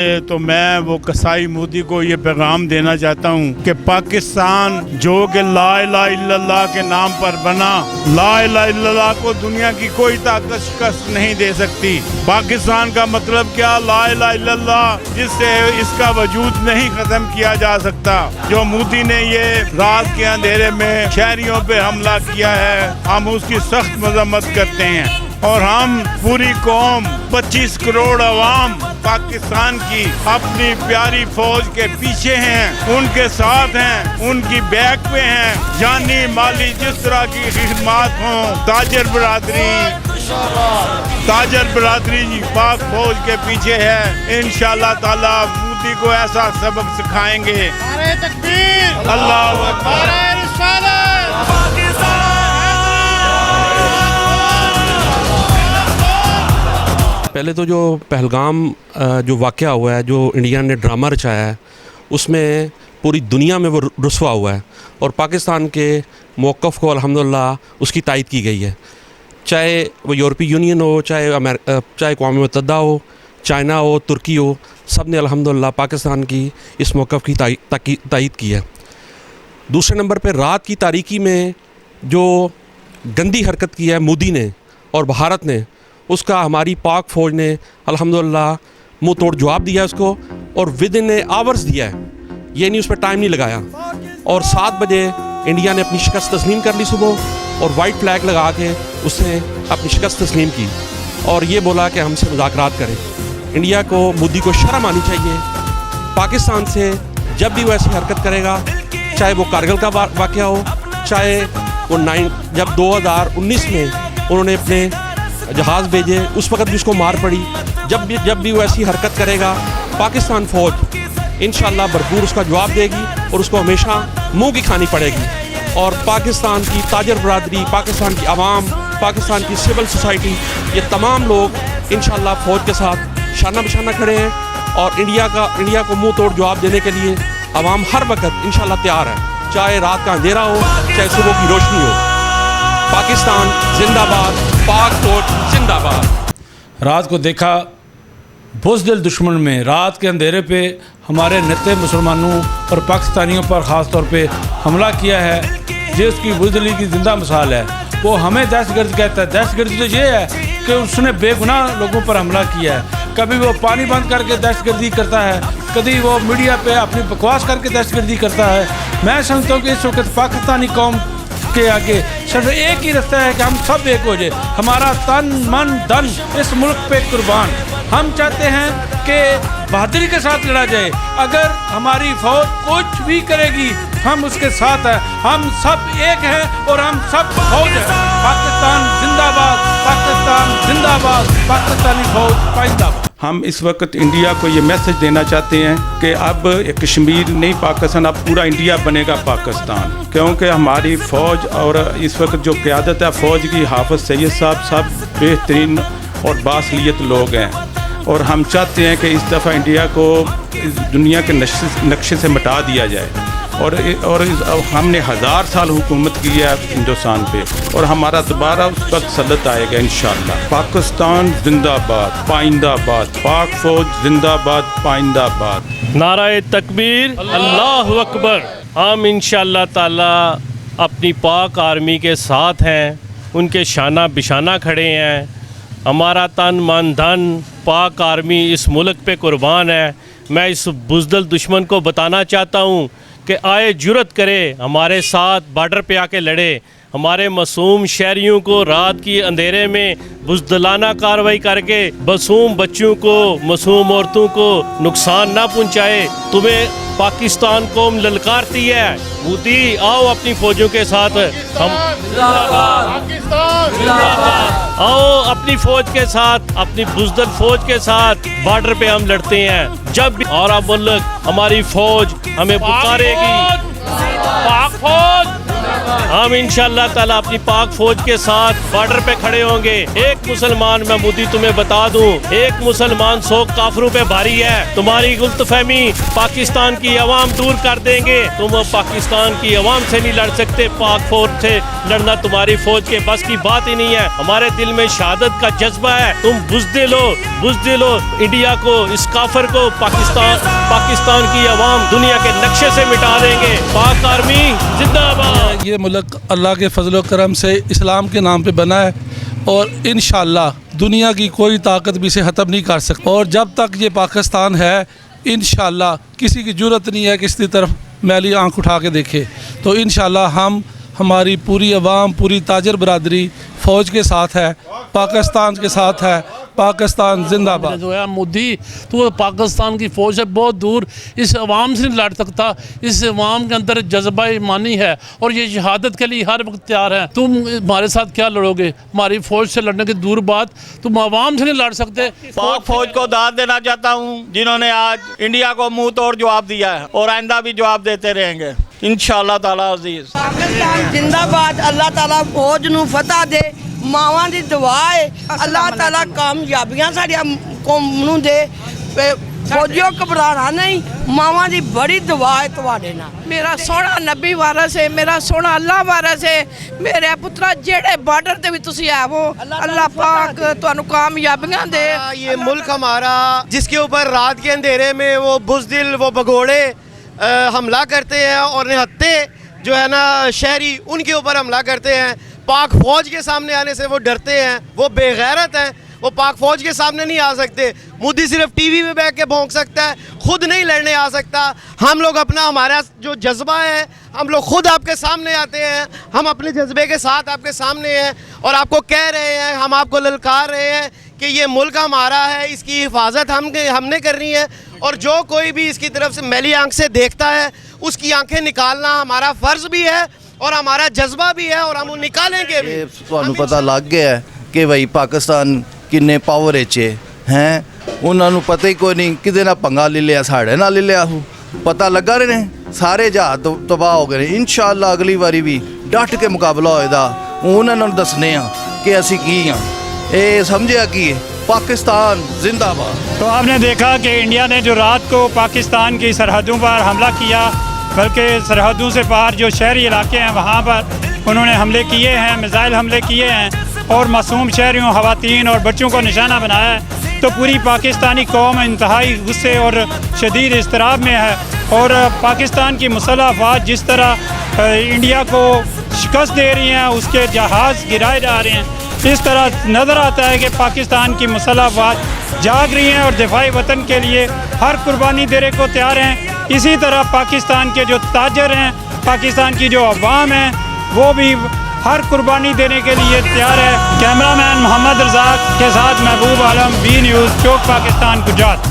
तो मैं वो कसाई मोदी को ये पैगाम देना चाहता हूँ कि पाकिस्तान जो कि ला इलाहा इल्लल्लाह के नाम पर बना, ला इलाहा इल्लल्लाह को दुनिया की कोई ताकत शिकस्त नहीं दे सकती। पाकिस्तान का मतलब क्या? ला इलाहा इल्लल्लाह, जिससे इसका वजूद नहीं खत्म किया जा सकता। जो मोदी ने ये रात के अंधेरे में शहरियों पे हमला किया है, हम उसकी सख्त मजम्मत करते हैं और हम पूरी कौम 25 करोड़ अवाम पाकिस्तान की अपनी प्यारी फौज के पीछे हैं, उनके साथ हैं, उनकी बैक पे हैं। जानी माली जिस तरह की खिदमत हों, ताजर बिरादरी पाक फौज के पीछे है। इंशाअल्लाह ताला मोदी को ऐसा सबक सिखाएंगे। नारे तकबीर, अल्लाहू अकबर, नारे रिसालत। पहले तो जो पहलगाम जो वाक़या हुआ है, जो इंडिया ने ड्रामा रचाया है, उसमें पूरी दुनिया में वो रुस्वा हुआ है और पाकिस्तान के मौक़िफ़ को अल्हम्दुलिल्लाह उसकी तायद की गई है। चाहे वो यूरोपीय यूनियन हो, चाहे अक़वाम मुत्तहिदा हो, चाइना हो, तुर्की हो, सब ने अल्हम्दुलिल्लाह पाकिस्तान की इस मौक़िफ़ की तायद की है। दूसरे नंबर पर रात की तारीकी में जो गंदी हरकत की है मोदी ने और भारत ने, उसका हमारी पाक फ़ौज ने अल्हम्दुलिल्लाह मुंह तोड़ जवाब दिया उसको और विद इन आवर्स दिया है। ये नहीं उस पर टाइम नहीं लगाया और 7 बजे इंडिया ने अपनी शिकस्त तस्लीम कर ली सुबह और वाइट फ्लैग लगा के उसने अपनी शिकस्त तस्लीम की और ये बोला कि हमसे मुज़ाकरात करें। इंडिया को, मोदी को शर्म आनी चाहिए। पाकिस्तान से जब भी वो ऐसी हरकत करेगा, चाहे वो कारगिल का वाक़या हो, चाहे वो जब 2019 में उन्होंने अपने जहाज़ भेजे, उस वक्त भी उसको मार पड़ी। जब भी वो ऐसी हरकत करेगा, पाकिस्तान फ़ौज इंशाअल्लाह भरपूर उसका जवाब देगी और उसको हमेशा मुंह की खानी पड़ेगी। और पाकिस्तान की ताजर बरादरी, पाकिस्तान की आवाम, पाकिस्तान की सिविल सोसाइटी, ये तमाम लोग इंशाअल्लाह फ़ौज के साथ शाना बिशाना खड़े हैं और इंडिया को मुंह तोड़ जवाब देने के लिए आवाम हर वक्त इंशाअल्लाह तैयार है, चाहे रात का अंधेरा हो, चाहे सुबह की रोशनी हो। पाकिस्तान जिंदाबाद, पाक फौज जिंदाबाद। रात को देखा बुज़दिल दुश्मन में रात के अंधेरे पे हमारे नित्य मुसलमानों और पाकिस्तानियों पर ख़ास तौर पे हमला किया है, ये उसकी बुज़दिली की ज़िंदा मिसाल है। वो हमें दहशतगर्द कहता है। दहशतगर्दी तो ये है कि उसने बेगुनाह लोगों पर हमला किया है। कभी वो पानी बंद करके दहशतगर्दी करता है, कभी वो मीडिया पे अपनी बकवास करके दहशतगर्दी करता है। मैं समझता हूँ कि इस वक्त पाकिस्तानी कौम के आगे सिर्फ एक ही रास्ता है कि हम सब एक हो जाए। हमारा तन मन धन इस मुल्क पे कुर्बान। हम चाहते हैं कि बहादुरी के साथ लड़ा जाए। अगर हमारी फौज कुछ भी करेगी, हम उसके साथ हैं। हम सब एक हैं और हम सब फौज हैं। पाकिस्तान जिंदाबाद, पाकिस्तान जिंदाबाद, पाकिस्तानी फौज जिंदाबाद। हम इस वक्त इंडिया को ये मैसेज देना चाहते हैं कि अब कश्मीर नहीं पाकिस्तान, अब पूरा इंडिया बनेगा पाकिस्तान, क्योंकि हमारी फ़ौज और इस वक्त जो क़यादत है फ़ौज की, हाफ़िज़ सैयद साहब सब बेहतरीन और बासलियत लोग हैं और हम चाहते हैं कि इस दफ़ा इंडिया को इस दुनिया के नक्शे से मिटा दिया जाए। और हमने 1000 साल हुकूमत की है हिंदुस्तान पे और हमारा दोबारा उस वक्त सल्लत आएगा इंशाअल्लाह। पाकिस्तान जिंदाबाद, पाइंदाबाद, पाक फौज जिंदाबाद, पाइंदाबाद। नाराए तकबीर, अल्लाहु अकबर। हम इंशाअल्लाह ताला अपनी पाक आर्मी के साथ हैं, उनके शाना बिशाना खड़े हैं। हमारा तन मन धन पाक आर्मी इस मुल्क पे कुर्बान है। मैं इस बुज़दिल दुश्मन को बताना चाहता हूँ कि आए जुरत करे, हमारे साथ बॉर्डर पे आके लड़े, हमारे मासूम शहरियों को रात की अंधेरे में बुज़दिलाना कार्रवाई करके मासूम बच्चों को, मासूम औरतों को नुकसान ना पहुँचाए। तुम्हें पाकिस्तान कौम ललकारती है। मोदी आओ अपनी फौजों के साथ, हम आओ अपनी फौज के साथ, अपनी बुज़दिल फौज के साथ बॉर्डर पे हम लड़ते हैं। जब भी और मुल्क हमारी फौज हमें पुकारेगी, पाक फौज ہم انشاءاللہ تعالیٰ اپنی پاک فوج کے ساتھ بارڈر پہ کھڑے ہوں گے. ایک مسلمان، میں مودی تمہیں بتا دوں، ایک مسلمان 100 کافروں پہ بھاری ہے. تمہاری غلط فہمی پاکستان کی عوام دور کر دیں گے. تم پاکستان کی عوام سے نہیں لڑ سکتے. پاک فوج سے لڑنا تمہاری فوج کے بس کی بات ہی نہیں ہے. ہمارے دل میں شہادت کا جذبہ ہے. تم بزدل ہو. انڈیا کو، اس کافر کو پاکستان کی عوام دنیا کے نقشے سے مٹا دیں گے. پاک آرمی زندہ باد. یہ ملک اللہ کے فضل و کرم سے اسلام کے نام پہ بنا ہے اور انشاءاللہ دنیا کی کوئی طاقت بھی اسے ختم نہیں کر سکتی. اور جب تک یہ پاکستان ہے انشاءاللہ کسی کی جرت نہیں ہے کہ اس کی طرف میلی آنکھ اٹھا کے دیکھے. تو انشاءاللہ ہماری پوری عوام، پوری تاجر برادری فوج کے ساتھ ہے، پاکستان کے ساتھ ہے. پاکستان زندہ باد. جو ہے مودی تو پاکستان کی فوج سے بہت دور، اس عوام سے نہیں لڑ سکتا. اس عوام کے اندر جذبہ ایمانی ہے اور یہ شہادت کے لیے ہر وقت تیار ہے. تم ہمارے ساتھ کیا لڑو گے؟ ہماری فوج سے لڑنے کی دور بات. تم عوام سے نہیں لڑ سکتے. پاک فوج کو داد دینا چاہتا ہوں جنہوں نے آج انڈیا کو منہ توڑ جواب دیا ہے اور آئندہ بھی جواب دیتے رہیں گے انشاءاللہ تعالیٰ عزیز. پاکستان زندہ باد. اللہ تعالیٰ فوج نو فتح دے. ماواں دی دعا ہے اللہ تعالیٰ کامیابیاں ساڈیاں قوم نو دے. فوجیوں گھبرانا نہیں. ماواں دی بڑی دعا ہے تواڈے نال. میرا سونا نبی وارث ہے، میرا سونا اللہ وارث ہے. میرے پترا جیڑے بارڈر تے بھی تسی آو، اللہ پاک تانوں کامیابیاں دے. یہ ملک ہمارا جس کے اوپر رات کے اندھیرے میں وہ بزدل، وہ بھگوڑے حملہ کرتے ہیں اور نہتے جو ہے نا شہری ان کے اوپر حملہ کرتے ہیں. پاک فوج کے سامنے آنے سے وہ ڈرتے ہیں، وہ بے غیرت ہیں. وہ پاک فوج کے سامنے نہیں آ سکتے. مودی صرف ٹی وی میں بیٹھ کے بھونک سکتا ہے، خود نہیں لڑنے آ سکتا. ہم لوگ ہمارا جو جذبہ ہے، ہم لوگ خود آپ کے سامنے آتے ہیں. ہم اپنے جذبے کے ساتھ آپ کے سامنے ہیں اور آپ کو کہہ رہے ہیں، ہم آپ کو للکار رہے ہیں کہ یہ ملک ہمارا ہے، اس کی حفاظت ہم نے کرنی ہے. اور جو کوئی بھی اس کی طرف سے میلی آنکھ سے دیکھتا ہے اس کی آنکھیں نکالنا ہمارا فرض بھی ہے اور ہمارا جذبہ بھی ہے اور ہم نکالیں گے بھی. ਤੁਹਾਨੂੰ ਪਤਾ ਲੱਗ ਗਿਆ ਹੈ ਕਿ ਭਾਈ ਪਾਕਿਸਤਾਨ ਕਿੰਨੇ ਪਾਵਰ ਵਿੱਚ ਹੈ. ਉਹਨਾਂ ਨੂੰ ਪਤਾ ਹੀ ਕੋਈ ਨਹੀਂ ਕਿਹਦੇ ਨਾਲ ਪੰਗਾ ਲੈ ਲਿਆ, ਸਾਡੇ ਨਾਲ ਲੈ ਲਿਆ. ਉਹ ਪਤਾ ਲੱਗਾ ਰਹੇ ਨੇ ਸਾਰੇ ਜਹਾਜ਼ ਤਬਾਹ ਹੋ ਗਏ ਨੇ. ਇਨਸ਼ਾਅੱਲਾ ਅਗਲੀ ਵਾਰੀ ਵੀ ਡਟ ਕੇ ਮੁਕਾਬਲਾ ਹੋਏਗਾ. ਉਹਨਾਂ ਨੂੰ ਦੱਸਨੇ ਆ ਕਿ ਅਸੀਂ ਕੀ ਹਾਂ. ਇਹ ਸਮਝਿਆ ਕੀ پاکستان زندہ باد. تو آپ نے دیکھا کہ انڈیا نے جو رات کو پاکستان کی سرحدوں پر حملہ کیا، بلکہ سرحدوں سے باہر جو شہری علاقے ہیں وہاں پر انہوں نے حملے کیے ہیں، میزائل حملے کیے ہیں اور معصوم شہریوں، خواتین اور بچوں کو نشانہ بنایا ہے. تو پوری پاکستانی قوم انتہائی غصے اور شدید اضطراب میں ہے. اور پاکستان کی مسلح افواج جس طرح انڈیا کو شکست دے رہی ہیں، اس کے جہاز گرائے جا رہے ہیں، اس طرح نظر آتا ہے کہ پاکستان کی مسلح افواج جاگ رہی ہیں اور دفاعی وطن کے لیے ہر قربانی دینے کو تیار ہیں. اسی طرح پاکستان کے جو تاجر ہیں، پاکستان کی جو عوام ہیں، وہ بھی ہر قربانی دینے کے لیے تیار ہے. کیمرہ مین محمد رزاق کے ساتھ Mehboob Alam, be news, Chowk, Pakistan, Gujarat.